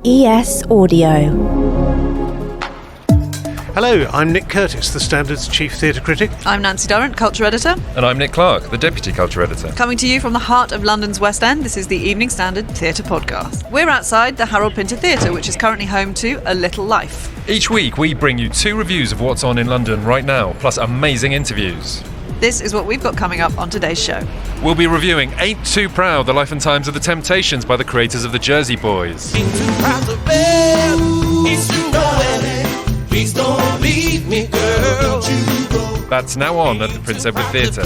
ES Audio. Hello, I'm Nick Curtis, the Standard's Chief Theatre Critic. I'm Nancy Durrant, Culture Editor. And I'm Nick Clark, the Deputy Culture Editor. Coming to you from the heart of London's West End, this is the Evening Standard Theatre Podcast. We're outside the Harold Pinter Theatre, which is currently home to A Little Life. Each week we bring you 2 reviews of what's on in London right now, plus amazing interviews. This is what we've got coming up on today's show. We'll be reviewing Ain't Too Proud, The Life and Times of the Temptations by the creators of the Jersey Boys. Ain't too proud to bear, it's too knowing. Please don't leave me, girl. That's now on at the Prince Edward Theatre.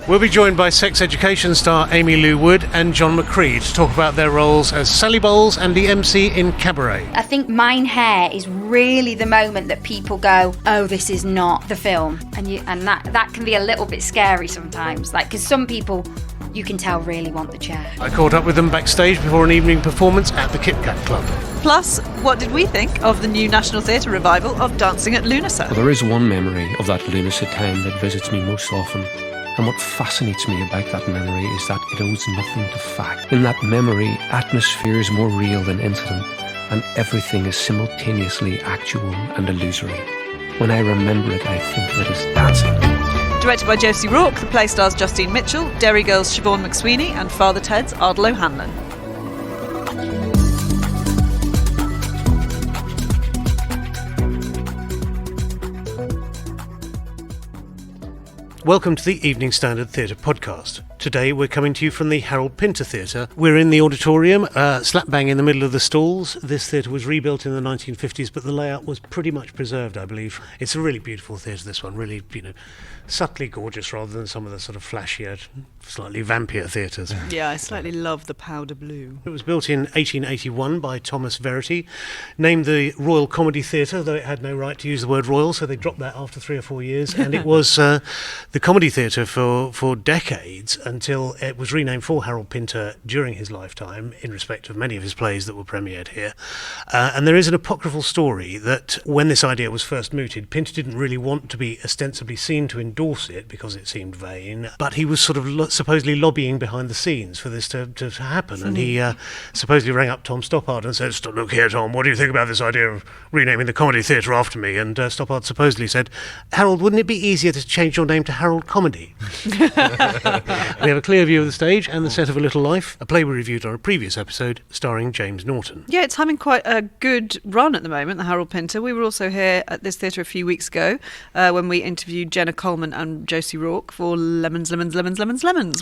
We'll be joined by sex education star Aimee Lou Wood and John McCrea to talk about their roles as Sally Bowles and the Emcee in Cabaret. I think Mine Hair is really the moment that people go, oh, this is not the film. And that can be a little bit scary sometimes. Like, because some people, you can tell, really want the chair. I caught up with them backstage before an evening performance at the Kit Kat Club. Plus, what did we think of the new National Theatre revival of Dancing at Lunacer? Well, there is one memory of that Lunacer time that visits me most often. And what fascinates me about that memory is that it owes nothing to fact. In that memory, atmosphere is more real than incident, and everything is simultaneously actual and illusory. When I remember it, I think of it as dancing. Directed by Josie Rourke, the play stars Justine Mitchell, Derry girls Siobhán McSweeney and Father Ted's Ardal O'Hanlon. Welcome to the Evening Standard Theatre Podcast. Today we're coming to you from the Harold Pinter Theatre. We're in the auditorium, slap bang in the middle of the stalls. This theatre was rebuilt in the 1950s, but the layout was pretty much preserved, I believe. It's a really beautiful theatre, this one, really, subtly gorgeous rather than some of the sort of flashier, slightly vampier theatres. Yeah, I slightly love the powder blue. It was built in 1881 by Thomas Verity, named the Royal Comedy Theatre, though it had no right to use the word royal, so they dropped that after 3 or 4 years, and it was the comedy theatre for decades until it was renamed for Harold Pinter during his lifetime in respect of many of his plays that were premiered here. And there is an apocryphal story that when this idea was first mooted, Pinter didn't really want to be ostensibly seen to endorse it because it seemed vain, but he was sort of supposedly lobbying behind the scenes for this to happen. And he supposedly rang up Tom Stoppard and said, "Look here, Tom, what do you think about this idea of renaming the comedy theatre after me?" And Stoppard supposedly said, "Harold, wouldn't it be easier to change your name to Harold Comedy?" We have a clear view of the stage and the set of A Little Life, a play we reviewed on a previous episode starring James Norton. Yeah, it's having quite a good run at the moment, the Harold Pinter. We were also here at this theatre a few weeks ago when we interviewed Jenna Coleman and Josie Rourke for Lemons,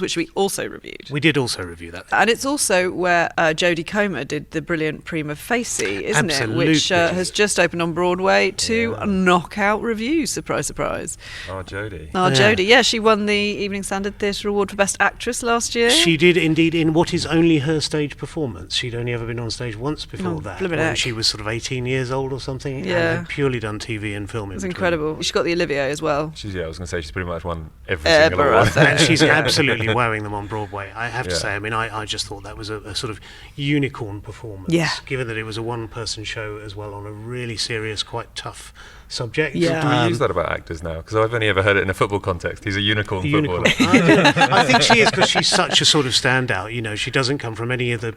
which we also reviewed. We did also review that. And it's also where Jodie Comer did the brilliant Prima Facie, isn't Absolutely. it? Which has just opened on Broadway to knockout reviews, surprise, surprise. Oh, Jodie. Jodie, yeah, she won the Evening Standard Theatre Award for Best Actress last year. She did indeed, in what is only her stage performance. She'd only ever been on stage once before that, when she was sort of 18 years old or something, and had purely done TV and film. It was incredible. She got the Olivier as well. I was going to say she's pretty much won every single award. And she's absolutely wowing them on Broadway. I have to say, I mean, I just thought that was a sort of unicorn performance, given that it was a one-person show as well on a really serious, quite tough subject. Yeah. Do we use that about actors now? Because I've only ever heard it in a football context. He's a unicorn footballer. I think she is, because she's such a sort of standout. She doesn't come from any of the,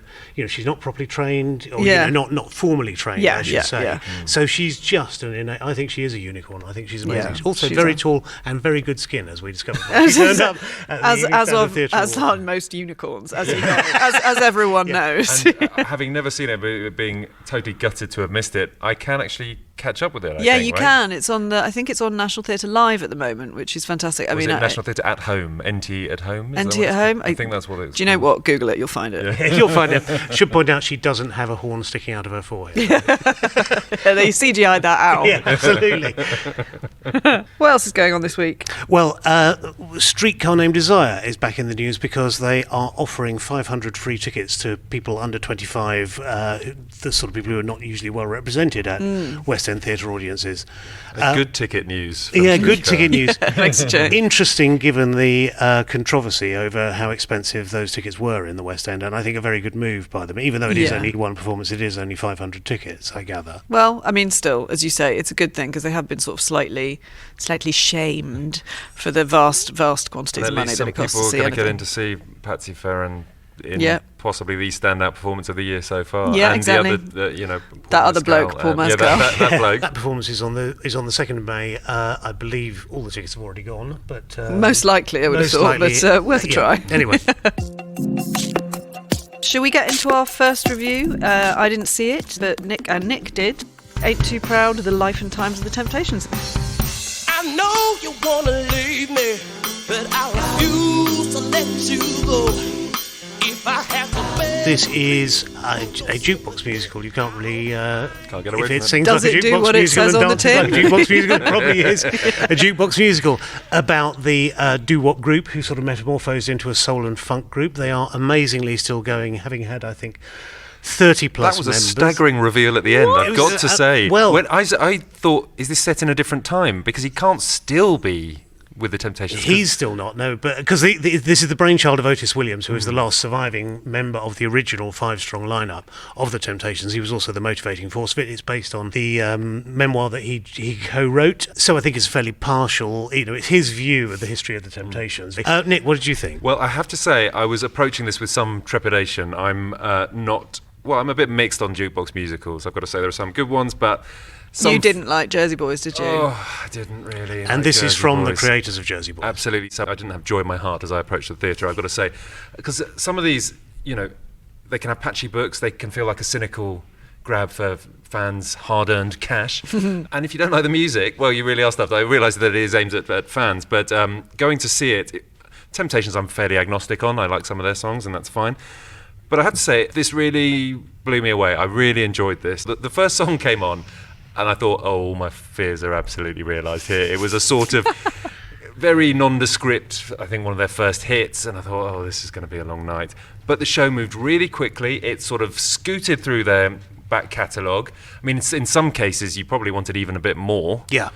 she's not properly trained, or not formally trained, I should say. Yeah. So she's just I think she is a unicorn. I think she's amazing. She's also very tall and very good skin, as we discovered. As are most unicorns, as you know, as everyone knows. And having never seen it, being totally gutted to have missed it, I can actually catch up with it. You can. It's on I think it's on National Theatre Live at the moment, which is fantastic. National Theatre at Home, NT at Home. NT at Home. I think that's what it is. Do you know what? Google it. You'll find it. Yeah. You'll find it. Should point out she doesn't have a horn sticking out of her forehead. They CGI'd that out. Yeah, absolutely. What else is going on this week? Well, Streetcar Named Desire is back in the news because they are offering 500 free tickets to people under 25, the sort of people who are not usually well represented at West End theatre audiences. Good ticket news. Good ticket news. Thanks, Joe. Interesting, given the controversy over how expensive those tickets were in the West End, and I think a very good move by them. Even though it is only one performance, it is only 500 tickets, I gather. Well, I mean, still, as you say, it's a good thing because they have been sort of slightly shamed for the vast quantities of money that it costs to see anything. People are going to get in to see Patsy Farron in possibly the standout performance of the year so far. Yeah, and exactly. The other, Paul That other Mescal, bloke, Paul yeah, Mescal. that bloke. That performance is on the 2nd of May. I believe all the tickets have already gone, but Most likely, I would have most thought, likely, but worth a yeah. try. Anyway, Shall we get into our first review? I didn't see it, but Nick did. Ain't Too Proud of the Life and Times of the Temptations. I know you wanna leave me, but I refuse to let you go. If I have to beg. this is a jukebox musical. You can't really Can't get away if from it it. sings Does like a it do jukebox what it musical says and on the dances like a tin? jukebox musical. It probably is a jukebox musical about the doo-wop group who sort of metamorphosed into a soul and funk group. They are amazingly still going, having had, I think, 30 plus That was a members. staggering reveal at the end, It I've was, got to say. well- When I thought, is this set in a different time? Because he can't still be with the Temptations. 'cause He's still not, no, but because this is the brainchild of Otis Williams, who is the last surviving member of the original five-strong lineup of the Temptations. He was also the motivating force of it. It's based on the memoir that he co-wrote, so I think it's fairly partial. It's his view of the history of the Temptations. Nick, what did you think? Well, I have to say, I was approaching this with some trepidation. I'm I'm a bit mixed on jukebox musicals. I've got to say there are some good ones, but some You didn't like Jersey Boys, did you? Oh, I didn't really. And like this is Jersey from the Boys. creators of Jersey Boys. Absolutely. So I didn't have joy in my heart as I approached the theatre, I've got to say. Because some of these, they can have patchy books, they can feel like a cynical grab for fans' hard-earned cash. And if you don't like the music, well, you really are stuffed. I realise that it is aimed at fans, but going to see it, Temptations I'm fairly agnostic on. I like some of their songs, and that's fine. But I have to say, this really blew me away. I really enjoyed this. The first song came on, and I thought, all my fears are absolutely realised here. It was a sort of very nondescript, I think one of their first hits, and I thought, this is going to be a long night. But the show moved really quickly. It sort of scooted through their back catalogue. I mean, in some cases, you probably wanted even a bit more. Yeah.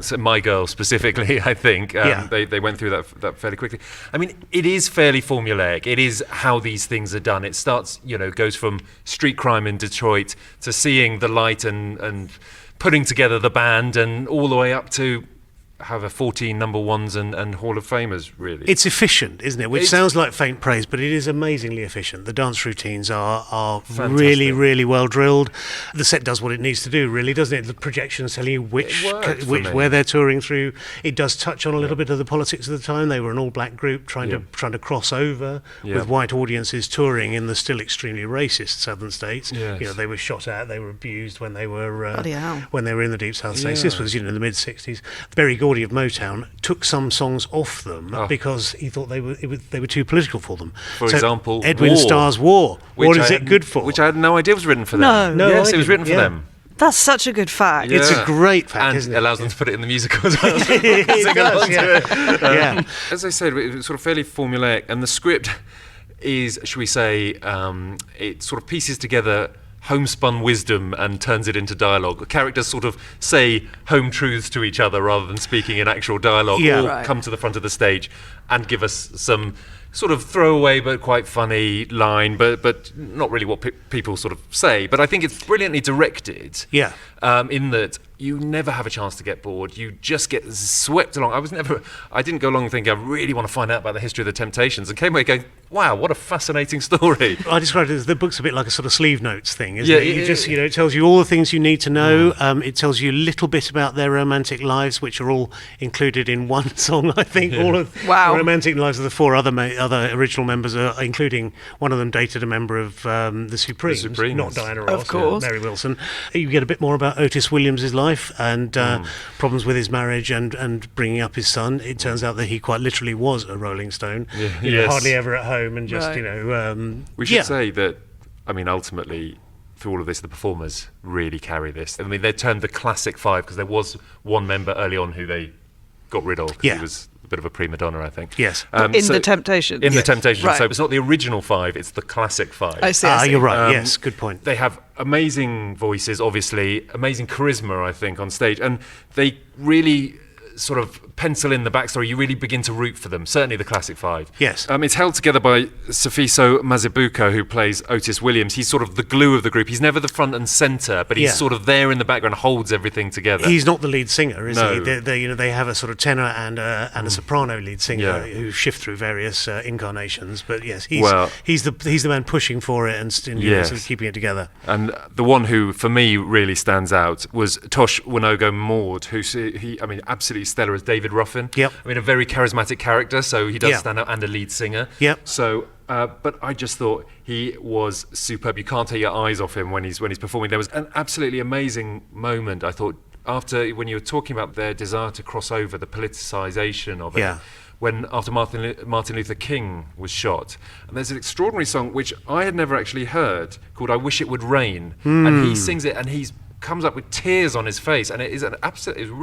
So My Girl specifically, I think, they went through that fairly quickly. I mean, it is fairly formulaic. It is how these things are done. It starts, goes from street crime in Detroit to seeing the light and putting together the band, and all the way up to have 14 number ones and Hall of Famers, really. It's efficient, isn't it? Which sounds like faint praise, but it is amazingly efficient. The dance routines are really, really well drilled. The set does what it needs to do, really, doesn't it? The projections telling you where they're touring through. It does touch on a little bit of the politics of the time. They were an all-black group trying to cross over with white audiences touring in the still extremely racist southern states. Yes. They were shot at, they were abused when they were in the deep south states. Yeah. This was in the mid-60s. Berry Gordy of Motown took some songs off them because he thought they were too political for them. For example, Edwin War. Starr's War. What is it good for? Which I had no idea was written for them. No. Yes, I it was didn't. written for Yeah. them. That's such a good fact. It's a great fact, And isn't it it? allows them to put it in the musical as well. It does, yeah. As I said, it was sort of fairly formulaic, and the script is, should we say, it sort of pieces together homespun wisdom and turns it into dialogue. Characters sort of say home truths to each other rather than speaking in actual dialogue, or come to the front of the stage and give us some sort of throwaway but quite funny line, but not really what people sort of say. But I think it's brilliantly directed. Yeah. In that you never have a chance to get bored. You just get swept along. I didn't go along thinking I really want to find out about the history of the Temptations, and came away going, wow, what a fascinating story. I described it as the book's a bit like a sort of sleeve notes thing, isn't it? It tells you all the things you need to know. It tells you a little bit about their romantic lives, which are all included in one song, I think. All of the romantic lives of the four other original members, including one of them dated a member of the Supremes, not Diana Ross, of course. Mary Wilson. You get a bit more about Otis Williams' life and problems with his marriage and bringing up his son. It turns out that he quite literally was a Rolling Stone, hardly ever at home, and just we should say that, I mean, ultimately, through all of this, the performers really carry this. I mean, they turned the classic five, because there was one member early on who they got rid of, because he was a bit of a prima donna, I think. Yes. The Temptations. In the Temptations. Right. So it's not the original five, it's the classic five. I see. You're right. Yes, good point. They have amazing voices, obviously, amazing charisma, I think, on stage, and they really sort of pencil in the backstory, you really begin to root for them. Certainly the classic five. Yes. It's held together by Sifiso Mazibuko, who plays Otis Williams. He's sort of the glue of the group. He's never the front and centre, but he's sort of there in the background, holds everything together. He's not the lead singer, is No. he? They have a sort of tenor and a soprano lead singer who shift through various incarnations. But yes, he's the man pushing for it and sort of keeping it together. And the one who, for me, really stands out was Tosh Winogo Maud, who absolutely stellar as David Ruffin. Yep. I mean, a very charismatic character, so he does stand out, and a lead singer. Yep. So, but I just thought he was superb. You can't take your eyes off him when he's performing. There was an absolutely amazing moment, I thought, after when you were talking about their desire to cross over the politicization of it. Yeah. After Martin Luther King was shot. And there's an extraordinary song which I had never actually heard called I Wish It Would Rain. And he sings it, and he comes up with tears on his face, and it is a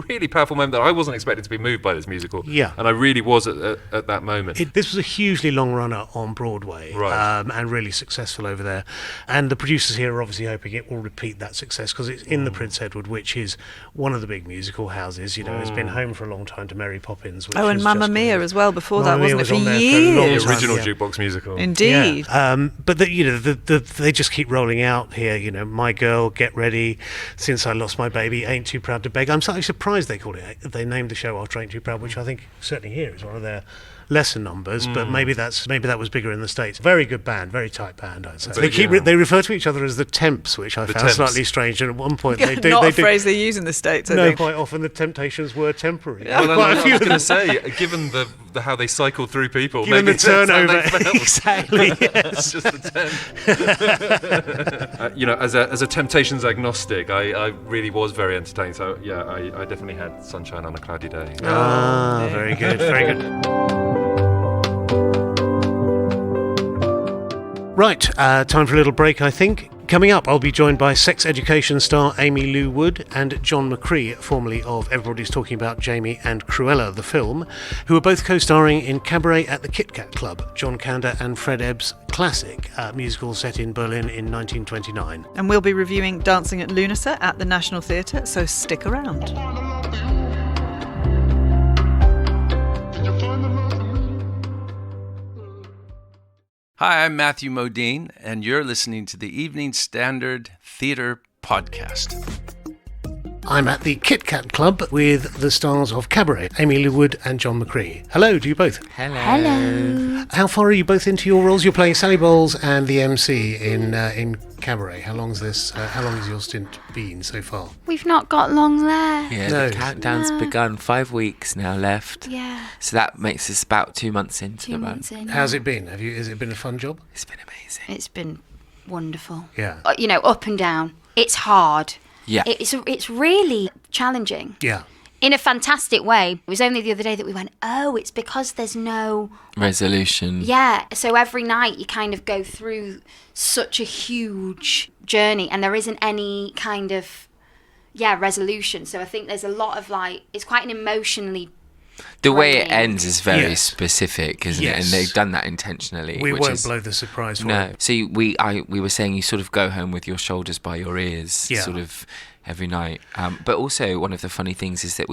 really powerful moment that I wasn't expecting to be moved by this musical. Yeah. And I really was at that moment. This was a hugely long runner on Broadway, Right. and really successful over there. And the producers here are obviously hoping it will repeat that success because it's in the Prince Edward, which is one of the big musical houses. It's been home for a long time to Mary Poppins. Which and was Mamma just Mia great. as well before Mamma that, Mia wasn't it? was For on there for a long years. The original yeah. jukebox musical. Indeed. Yeah. But they just keep rolling out here. My Girl, Get Ready, Since I Lost My Baby, Ain't Too Proud to Beg. I'm slightly surprised they named the show after Ain't Too Proud, which I think certainly here is one of their lesser numbers, but maybe that was bigger in the States. Very good band, very tight band, I'd say. They refer to each other as the Temps, which I found Temps. slightly strange. And at one point Not a phrase they use in the States, I think. quite often the Temptations were temporary. Well, Quite a I few was of going to them. say, given the how they cycle through people, Given maybe the turnover, that's how they felt. exactly. Yes. Just the temp. As a Temptations agnostic, I really was very entertained. So yeah, I definitely had Sunshine on a Cloudy Day. Very good, very good. Right, time for a little break, I think. Coming up, I'll be joined by sex education star Aimee Lou Wood and John McCrea, formerly of Everybody's Talking About Jamie and Cruella, the film, who are both co-starring in Cabaret at the Kit Kat Club, John Kander and Fred Ebb's classic musical set in Berlin in 1929. And we'll be reviewing Dancing at Lunacer at the National Theatre, so stick around. Hi, I'm Matthew Modine, and you're listening to the Evening Standard Theatre Podcast. I'm at the Kit Kat Club with the stars of Cabaret, Aimee Lou Wood and John McCrea. Hello to you both. Hello. How far are you both into your roles? You're playing Sally Bowles and the MC in Cabaret. How long has your stint been so far? We've not got long left. Yeah, No. the countdown's begun. 5 weeks now left. Yeah. So that makes us about 2 months into 2 the run. months in. How's it been? Has it been a fun job? It's been amazing. It's been wonderful. Yeah. Up and down. It's hard. Yeah. It's really challenging. Yeah. In a fantastic way. It was only the other day that we went, it's because there's no... Resolution. Yeah, so every night you kind of go through such a huge journey and there isn't any kind of, resolution. So I think there's a lot of it's quite an emotionally... The way it draining. ends is very Yes. specific, isn't Yes. it? And they've done that intentionally. We which won't is, blow the surprise for No. it. See, we were saying you sort of go home with your shoulders by your ears, Yeah. sort of every night. But also, one of the funny things is that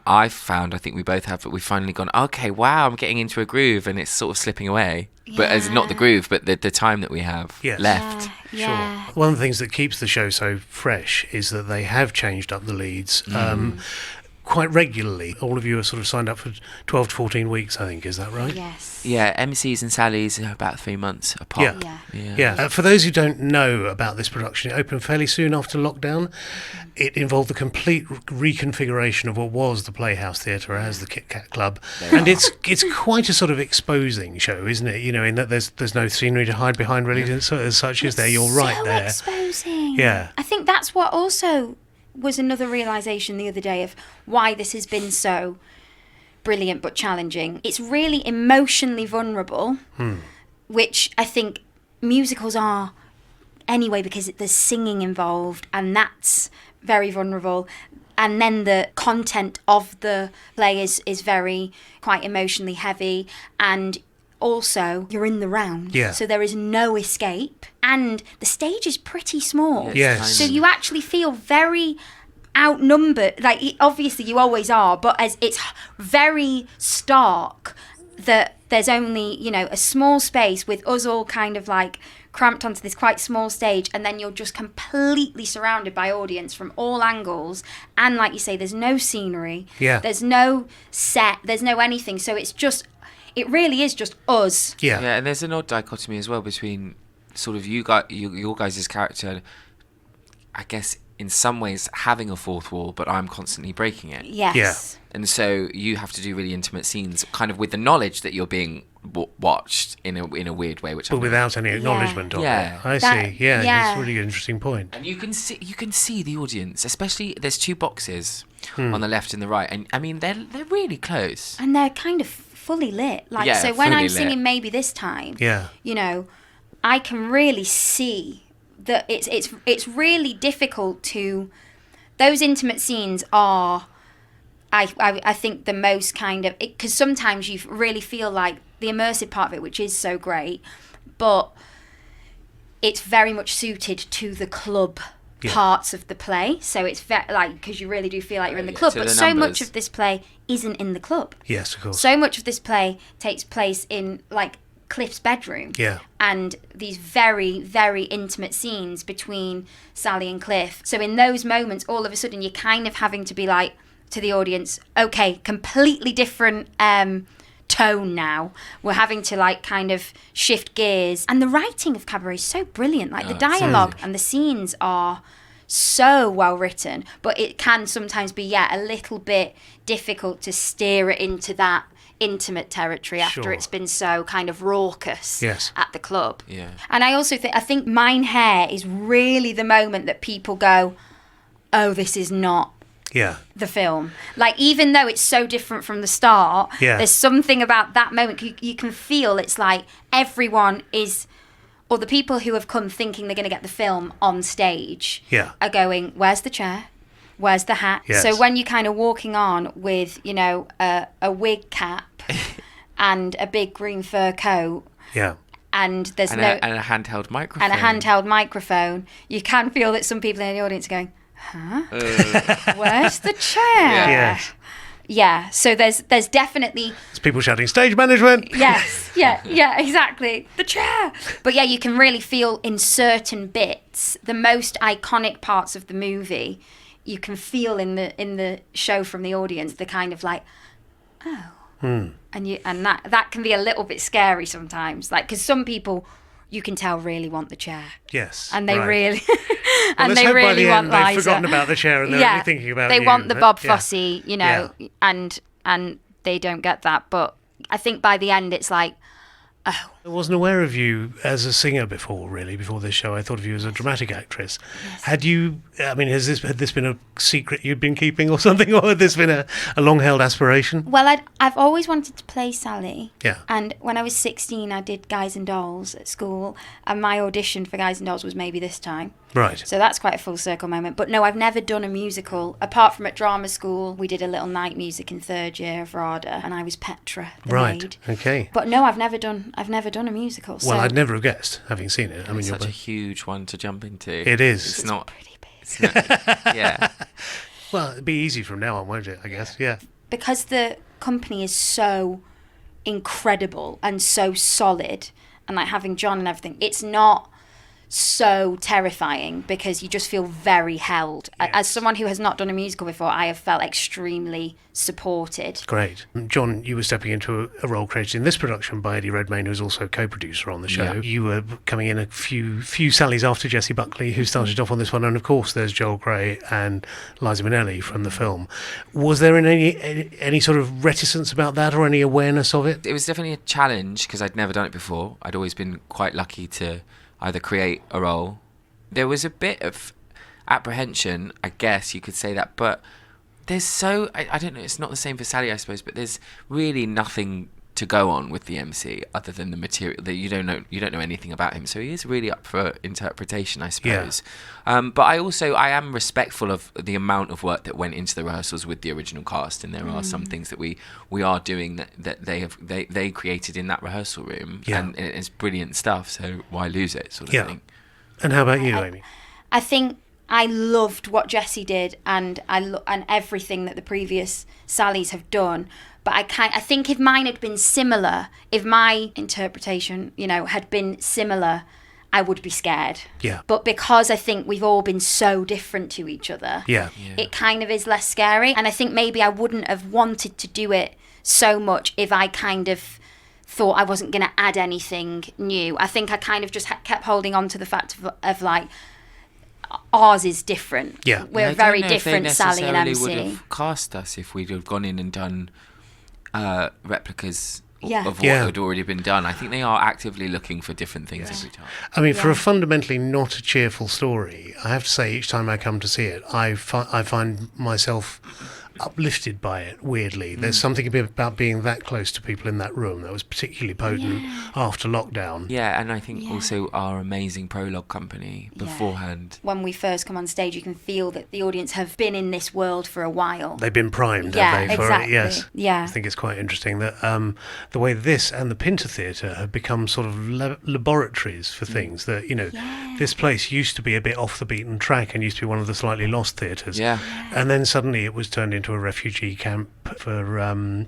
I think we both have, but we've finally gone, okay, wow, I'm getting into a groove, and it's sort of slipping away. But as not the groove, but the time that we have Yes. left. Yeah. One of the things that keeps the show so fresh is that they have changed up the leads quite regularly. All of you are sort of signed up for 12 to 14 weeks, I think. Is that right? Yes. Yeah, Emcee's and Sally's are about 3 months apart. Yeah. Yeah. For those who don't know about this production, it opened fairly soon after lockdown. It involved the complete reconfiguration of what was the Playhouse Theatre as the Kit Kat Club, and it's quite a sort of exposing show, isn't it? In that there's no scenery to hide behind, really, as such. Is there? You're right so there. Exposing. Yeah. I think that's what also was another realisation the other day of why this has been so brilliant but challenging. It's really emotionally vulnerable, which I think musicals are anyway because there's singing involved and that's very vulnerable. And then the content of the play is very quite emotionally heavy, and also you're in the round, so there is no escape, and the stage is pretty small. Yes. So you actually feel very outnumbered. Like, obviously you always are, but as it's very stark that there's only, you know, a small space with us all kind of like cramped onto this quite small stage, and then you're just completely surrounded by audience from all angles, and like you say, there's no scenery, there's no set, there's no anything, so it really is just us. Yeah, and there's an odd dichotomy as well between sort of your guys' character, I guess in some ways having a fourth wall, but I'm constantly breaking it. Yes. Yeah. And so you have to do really intimate scenes, kind of with the knowledge that you're being watched in a weird way, which but without any acknowledgement of it. I see. Yeah, that's a really interesting point. And you can see the audience, especially there's two boxes on the left and the right, and I mean they're really close, and they're kind of fully lit. Like, so when I'm singing Maybe This Time, you know, I can really see that it's really difficult to. Those intimate scenes are, I think, the most kind of, because sometimes you really feel like the immersive part of it, which is so great, but it's very much suited to the club parts of the play. So it's like, because you really do feel like you're in the club, but so much of this play isn't in the club. Yes, of course. So much of this play takes place in like Cliff's bedroom. Yeah. And these very, very intimate scenes between Sally and Cliff. So in those moments, all of a sudden, you're kind of having to be like, to the audience, okay, completely different tone now. We're having to like kind of shift gears. And the writing of Cabaret is so brilliant. Like the dialogue and the scenes are so well written, but it can sometimes be, a little bit difficult to steer it into that intimate territory after it's been so kind of raucous at the club. Yeah. And I also think Mine Hair is really the moment that people go, oh, this is not the film. Like, even though it's so different from the start, there's something about that moment. You can feel it's like everyone is, or the people who have come thinking they're going to get the film on stage are going, where's the chair? Where's the hat? Yes. So when you're kind of walking on with, you know, a wig cap and a big green fur coat, and there's and a handheld microphone, you can feel that some people in the audience are going, huh? Where's the chair? Yeah, so there's definitely... There's people shouting, stage management! Yes, yeah, exactly. The chair! But yeah, you can really feel in certain bits, the most iconic parts of the movie, you can feel in the show from the audience, the kind of like, oh. And that can be a little bit scary sometimes. Like, because some people, you can tell, really want the chair. Yes. And they really... Well, and they really want Liza. They've forgotten about the chair and they're only thinking about they you. Want the Bob Fosse, you know, and they don't get that. But I think by the end it's like, oh. I wasn't aware of you as a singer before this show. I thought of you as a dramatic actress. Yes. Had this been a secret you'd been keeping or something, or had this been a long-held aspiration? Well, I've always wanted to play Sally. Yeah. And when I was 16, I did Guys and Dolls at school, and my audition for Guys and Dolls was Maybe This Time. Right. So that's quite a full circle moment. But no, I've never done a musical. Apart from at drama school, we did a little night music in third year of RADA, and I was Petra, the maid. Okay. But no, I've never done a musical. Well, I'd never have guessed, having seen it. I mean, it's such a huge one to jump into. It is. It's not pretty big. It's not, yeah. Well, it'd be easy from now on, won't it? I guess. Yeah. Because the company is so incredible and so solid, and like having John and everything, it's not so terrifying because you just feel very held. Yes. As someone who has not done a musical before, I have felt extremely supported. Great. John, you were stepping into a role created in this production by Eddie Redmayne, who's also co-producer on the show. Yeah. You were coming in a few Sallys after Jessie Buckley, who started off on this one, and of course there's Joel Grey and Liza Minnelli from the film. Was there any sort of reticence about that or any awareness of it? It was definitely a challenge because I'd never done it before. I'd always been quite lucky to either create a role. There was a bit of apprehension, I guess you could say that, but there's I don't know, it's not the same for Sally, I suppose, but there's really nothing to go on with the Emcee other than the material that you don't know anything about him, so he is really up for interpretation, I suppose. But I am respectful of the amount of work that went into the rehearsals with the original cast, and there are some things that we are doing that they created in that rehearsal room, and it's brilliant stuff, so why lose it, sort of thing. And how about you, Aimee? I think I loved what Jessie did, and and everything that the previous Sallys have done. But I think if mine had been similar, if my interpretation, had been similar, I would be scared. Yeah. But because I think we've all been so different to each other, it kind of is less scary. And I think maybe I wouldn't have wanted to do it so much if I kind of thought I wasn't going to add anything new. I think I kind of just kept holding on to the fact of like, ours is different. Yeah. We're I very don't know if different, they Sally and necessarily Emcee. would have cast us if we'd have gone in and done replicas Yeah. of what had already been done. I think they are actively looking for different things every time. I mean, for a fundamentally not a cheerful story, I have to say each time I come to see it, I find myself uplifted by it, weirdly. There's something about being that close to people in that room that was particularly potent after lockdown. Yeah, and I think also our amazing prologue company beforehand. When we first come on stage, you can feel that the audience have been in this world for a while. They've been primed, Yeah, have they, for exactly. it? Yes. Yeah. I think it's quite interesting that the way this and the Pinter Theatre have become sort of laboratories for things that, this place used to be a bit off the beaten track and used to be one of the slightly lost theatres. Yeah. And then suddenly it was turned into a refugee camp for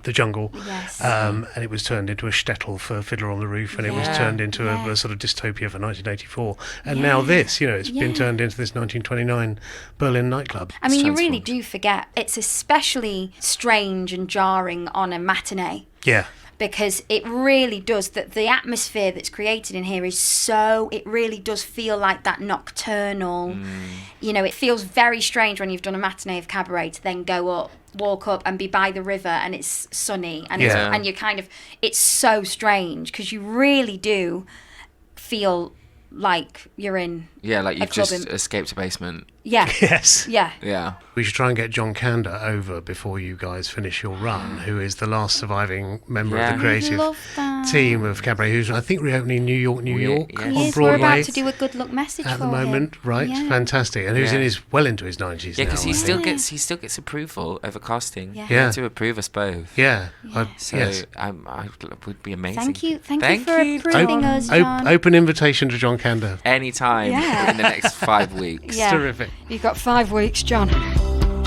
the jungle. Yes. And it was turned into a shtetl for Fiddler on the Roof, and it was turned into a sort of dystopia for 1984. And now this, it's been turned into this 1929 Berlin nightclub. I mean, you really do forget. It's especially strange and jarring on a matinee. Yeah. Because it really does, that the atmosphere that's created in here is it really does feel like that nocturnal, it feels very strange when you've done a matinee of Cabaret to then walk up and be by the river and it's sunny and and you're kind of, it's so strange because you really do feel like you're in like a you've club just escaped a basement. Yeah. Yes. Yeah. Yeah. We should try and get John Kander over before you guys finish your run, who is the last surviving member of the creative Love that. team of Cabaret, who's I think reopening New York Yes. on Yes, Broadway. we're about to do a good luck message at for the moment, him. right? Yeah. Fantastic, and who's Yeah. well into his 90s Yeah, now. because I he still gets approval over casting. Yeah. He Yeah. had to approve us both. Yeah. So Yes. I would be amazing. Thank you for approving John. us, John. Open invitation to John Kander. Anytime Yeah. in the next 5 weeks. Yeah. Terrific. You've got 5 weeks, John.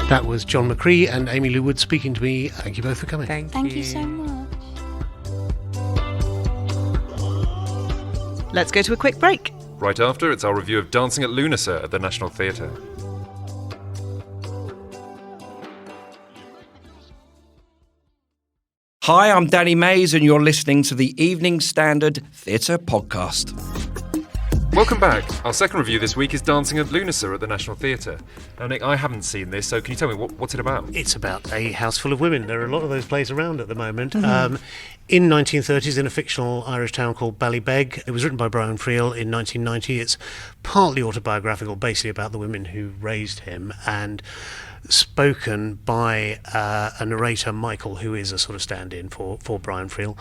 That was John McCrea and Aimee Lou Wood speaking to me. Thank you both for coming. Thank you so much. Let's go to a quick break. Right after, it's our review of Dancing at Lunacer at the National Theatre. Hi, I'm Danny Mays, and you're listening to the Evening Standard Theatre Podcast. Welcome back. Our second review this week is Dancing at Lunacer at the National Theatre. Now, Nick, I haven't seen this, so can you tell me what's it about? It's about a house full of women. There are a lot of those plays around at the moment. In 1930s, in a fictional Irish town called Ballybeg. It was written by Brian Friel in 1990. It's partly autobiographical, basically about the women who raised him, and spoken by a narrator, Michael, who is a sort of stand-in for Brian Friel.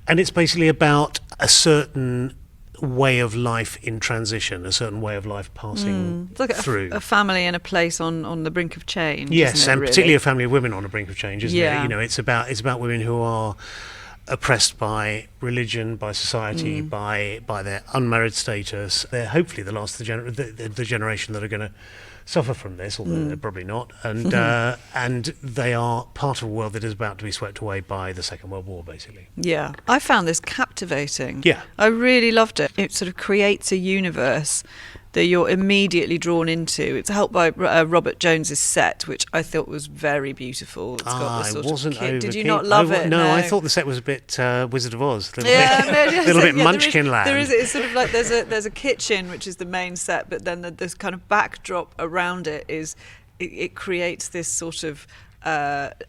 And it's basically about a certain way of life in transition, a certain way of life passing It's like through. a family and a place on the brink of change. Yes, isn't it, and really? particularly a family of women on the brink of change, isn't Yeah. it? It's about women who are oppressed by religion, by society, by their unmarried status. They're hopefully the last the generation that are going to suffer from this, although they're probably not. And and they are part of a world that is about to be swept away by the Second World War, basically. Yeah, I found this captivating. Yeah. I really loved it. It sort of creates a universe that you're immediately drawn into. It's helped by Robert Jones's set, which I thought was very beautiful. It's got the I sort wasn't of kid. Did you over-keen. not love it? No, I thought the set was a bit Wizard of Oz. A little Yeah, bit Munchkin Land. There is. It's sort of like there's a kitchen, which is the main set, but then this kind of backdrop around it is it creates this sort of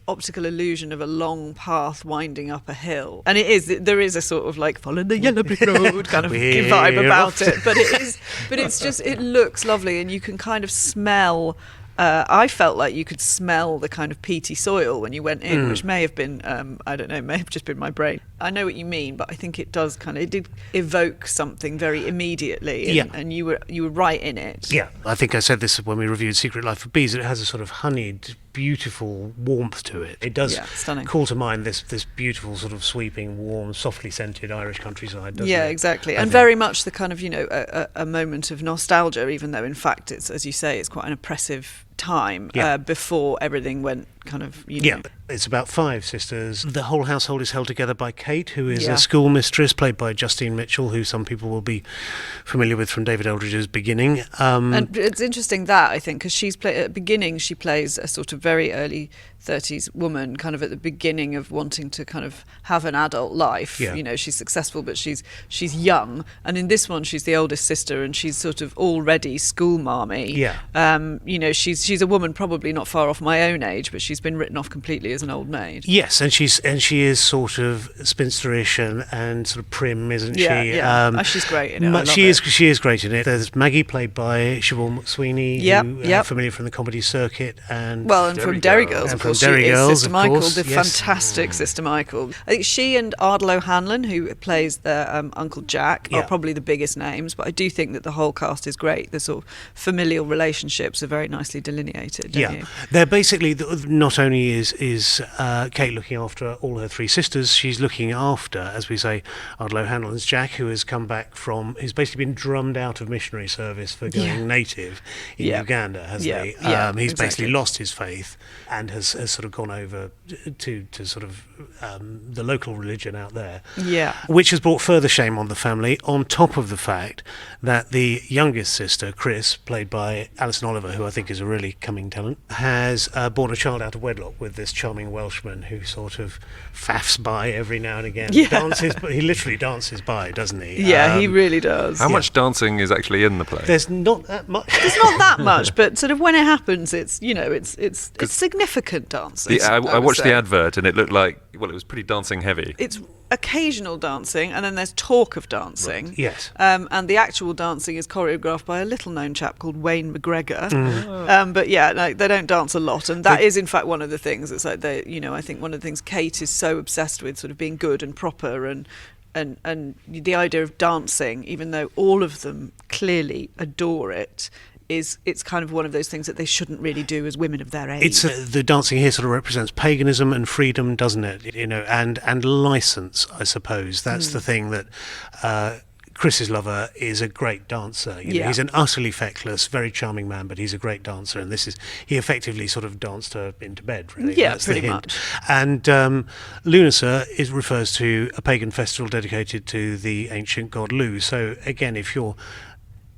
optical illusion of a long path winding up a hill, and there is a sort of like follow the yellow brick road kind of vibe about it, but it looks lovely, and you can kind of smell. I felt like you could smell the kind of peaty soil when you went in, which may have been, I don't know, may have just been my brain. I know what you mean, but I think it does it did evoke something very immediately, and you were right in it. Yeah, I think I said this when we reviewed Secret Life of Bees. It has a sort of honeyed, beautiful warmth to it. It does call to mind this beautiful sort of sweeping, warm, softly scented Irish countryside, doesn't it? Yeah, exactly. And very much the kind of, a moment of nostalgia, even though in fact it's, as you say, it's quite an oppressive time before everything went it's about 5 sisters. The whole household is held together by Kate, who is a schoolmistress played by Justine Mitchell, who some people will be familiar with from David Eldridge's Beginning. And it's interesting that, I think, because at the beginning she plays a sort of very early 30s woman, kind of at the beginning of wanting to kind of have an adult life. She's successful, but she's young, and in this one she's the oldest sister, and she's sort of already school marmy. She's a woman probably not far off my own age, but she's been written off completely as an old maid. Yes, and she is sort of spinsterish and sort of prim, isn't she? She's great in it. She is great in it. There's Maggie, played by Siobhán McSweeney, who familiar from the comedy circuit, and from Derry Girls, of course. Derry Girls, Sister Michael, fantastic Sister Michael. I think she and Ardal O'Hanlon, who plays their Uncle Jack, are probably the biggest names, but I do think that the whole cast is great. The sort of familial relationships are very nicely delineated, don't you? They're basically, not only is Kate looking after all her 3 sisters, she's looking after, as we say, Ardal O'Hanlon's Jack, who has come back who's basically been drummed out of missionary service for going native in Uganda, hasn't he? He's basically lost his faith and has sort of gone over to sort of the local religion out there, which has brought further shame on the family, on top of the fact that the youngest sister, Chris, played by Alison Oliver, who I think is a really coming talent, has born a child out of wedlock with this charming Welshman who sort of faffs by every now and again. Dances, but he literally dances by, doesn't he? He really does. How much dancing is actually in the play? There's not that much. There's not that much, but sort of when it happens, it's it's significant dancing. I watched the advert and it looked like, it was pretty dancing heavy. It's occasional dancing, and then there's talk of dancing. Right. Yes. And the actual dancing is choreographed by a little-known chap called Wayne McGregor. But they don't dance a lot, and that is in fact one of the things. It's like I think one of the things Kate is so obsessed with, sort of being good and proper, and the idea of dancing, even though all of them clearly adore it, it's kind of one of those things that they shouldn't really do as women of their age. It's the dancing here sort of represents paganism and freedom, doesn't it? And license, I suppose. That's the thing that Chris's lover is a great dancer. He's an utterly feckless, very charming man, but he's a great dancer, and he effectively sort of danced her into bed, really. That's pretty much. And Lunacer refers to a pagan festival dedicated to the ancient god Lu. So again, if you're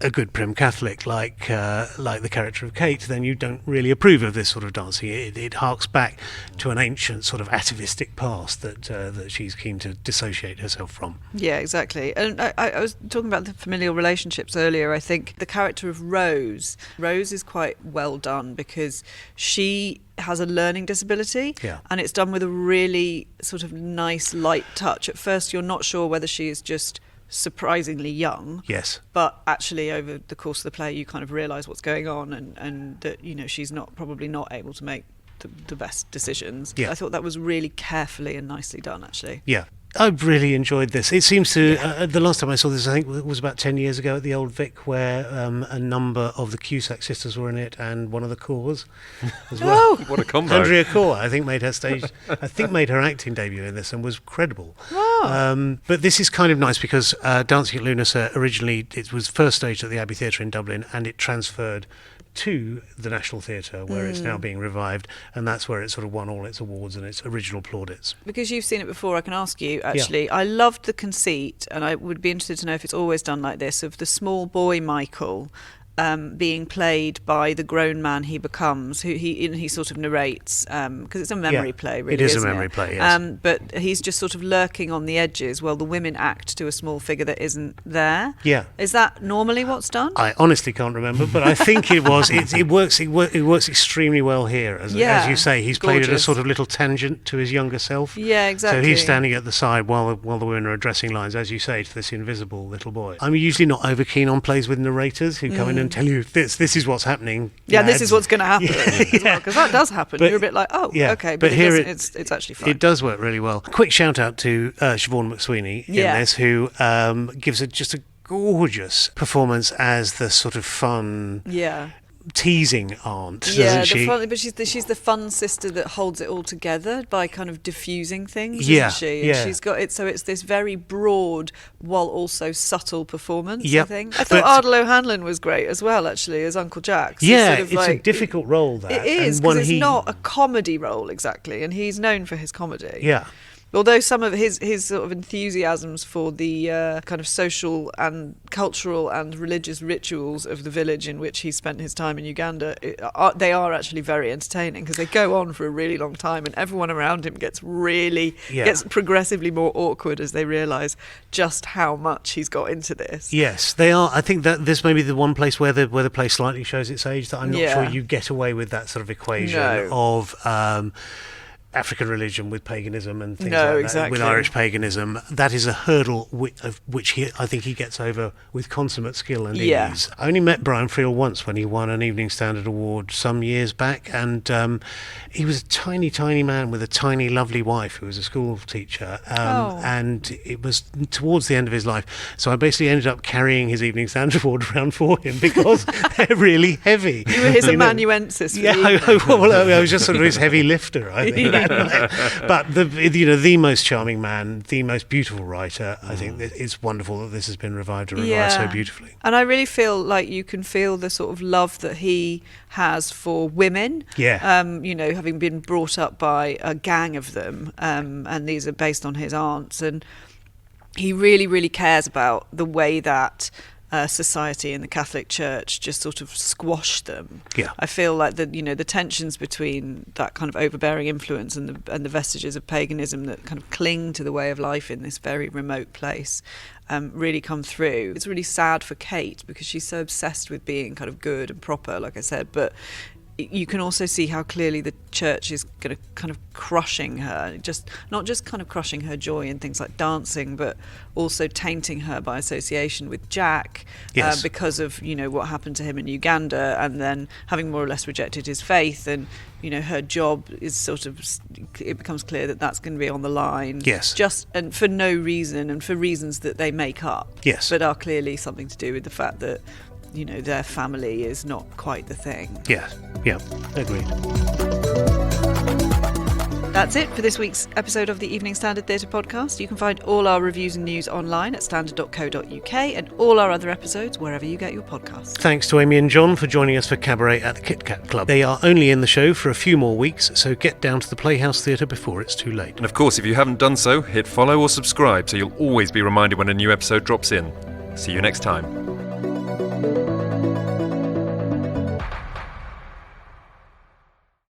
a good prim Catholic like the character of Kate, then you don't really approve of this sort of dancing. It harks back to an ancient sort of atavistic past that she's keen to dissociate herself from. Yeah, exactly. And I was talking about the familial relationships earlier. I think the character of Rose is quite well done because she has a learning disability, and it's done with a really sort of nice light touch. At first you're not sure whether she is just surprisingly young, but actually over the course of the play you kind of realise what's going on, and that she's probably not able to make the best decisions. I thought that was really carefully and nicely done, actually. I've really enjoyed this. It seems to, the last time I saw this, I think it was about 10 years ago at the Old Vic, where a number of the Cusack sisters were in it, and one of the Cores as well. Oh, what a combo. Andrea Core, I think, made her acting debut in this and was credible. Oh. But this is kind of nice because Dancing at Lunacer, originally, it was first staged at the Abbey Theatre in Dublin, and it transferred to the National Theatre, where it's now being revived, and that's where it sort of won all its awards and its original plaudits. Because you've seen it before, I can ask you, actually. I loved the conceit, and I would be interested to know if it's always done like this, of the small boy Michael being played by the grown man he becomes, who he sort of narrates, because it's a memory play, really. It is a memory play, yes. But he's just sort of lurking on the edges while the women act to a small figure that isn't there. Yeah. Is that normally what's done? I honestly can't remember, but I think it was. It works extremely well here, as you say. He's played at a sort of little tangent to his younger self. Yeah, exactly. So he's standing at the side while the women are addressing lines, as you say, to this invisible little boy. I'm usually not over keen on plays with narrators who come in going to tell you this is what's happening. Yeah, this lads." is what's going to happen. Because that does happen. But- You're a bit like, oh, yeah, okay, but but here it's actually fine. It does work really well. Quick shout out to Siobhán McSweeney in Yeah. this, who gives just a gorgeous performance as the sort of fun, Yeah. teasing aunt, Yeah, doesn't she? but she's the fun sister that holds it all together by kind of diffusing things, Yeah, isn't she? And yeah. she's got it, so it's this very broad while also subtle performance. Yep. I think. I thought But- Ardal O'Hanlon was great as well, actually, as Uncle Jack. So Yeah, sort of it's a like- difficult role, that. It is, and one because it's not a comedy role exactly, and he's known for his comedy. Yeah. Although some of his sort of enthusiasms for the kind of social and cultural and religious rituals of the village in which he spent his time in Uganda, they are actually very entertaining, because they go on for a really long time, and everyone around him gets progressively more awkward as they realise just how much he's got into this. Yes, they are. I think that this may be the one place where the play slightly shows its age, that I'm not sure you get away with that sort of equation of African religion with paganism and things like that, exactly. with Irish paganism. That is a hurdle of which I think he gets over with consummate skill and ease. I only met Brian Friel once when he won an Evening Standard Award some years back, and he was a tiny, tiny man with a tiny, lovely wife who was a school teacher, and it was towards the end of his life. So I basically ended up carrying his Evening Standard Award around for him, because they're really heavy. You were his amanuensis. Yeah, I was just sort of his heavy lifter, I think. But the most charming man, the most beautiful writer. I think it's wonderful that this has been revived and revised so beautifully. And I really feel like you can feel the sort of love that he has for women. Yeah. Having been brought up by a gang of them, and these are based on his aunts, and he really, really cares about the way that society and the Catholic Church just sort of squash them. Yeah. I feel like the tensions between that kind of overbearing influence and the vestiges of paganism that kind of cling to the way of life in this very remote place really come through. It's really sad for Kate, because she's so obsessed with being kind of good and proper, like I said, but you can also see how clearly the church is going to kind of crushing her, not just kind of crushing her joy in things like dancing, but also tainting her by association with Jack, because of what happened to him in Uganda, and then having more or less rejected his faith, and her job is sort of, it becomes clear that that's going to be on the line, and for no reason, and for reasons that they make up, but are clearly something to do with the fact that their family is not quite the thing. Yeah, agreed. That's it for this week's episode of the Evening Standard Theatre Podcast. You can find all our reviews and news online at standard.co.uk, and all our other episodes wherever you get your podcasts. Thanks to Aimee and John for joining us for Cabaret at the Kit Kat Club. They are only in the show for a few more weeks, so get down to the Playhouse Theatre before it's too late. And of course, if you haven't done so, hit follow or subscribe so you'll always be reminded when a new episode drops in. See you next time.